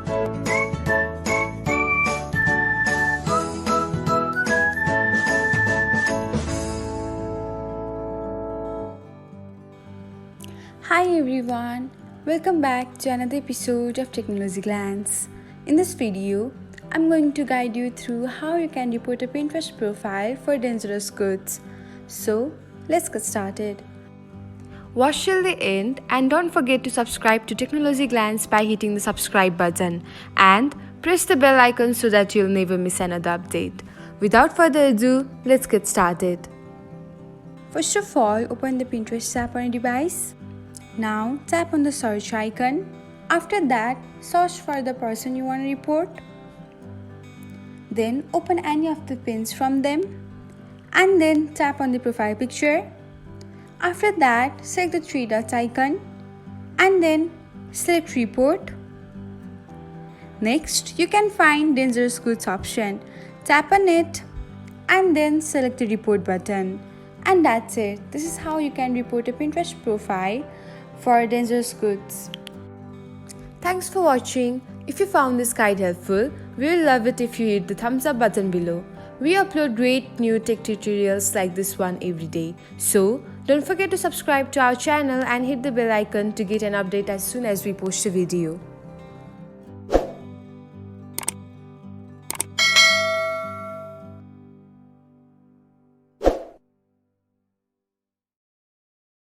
Hi everyone, welcome back to another episode of Technologyglance. In this video, I'm going to guide you through how you can report a Pinterest profile for dangerous goods. So, let's get started. Watch till the end and don't forget to subscribe to Technologyglance by hitting the subscribe button and press the bell icon so that you'll never miss another update. Without further ado, let's get started. First of all, open the Pinterest app on your device. Now tap on the search icon. After that, search for the person you want to report. Then open any of the pins from them and then tap on the profile picture. After that, select the three dots icon and then select report. Next, you can find dangerous goods option. Tap on it and then select the report button. And that's it. This is how you can report a Pinterest profile for dangerous goods. Thanks for watching. If you found this guide helpful, we will love it if you hit the thumbs up button below. We upload great new tech tutorials like this one every day. So, don't forget to subscribe to our channel and hit the bell icon to get an update as soon as we post a video.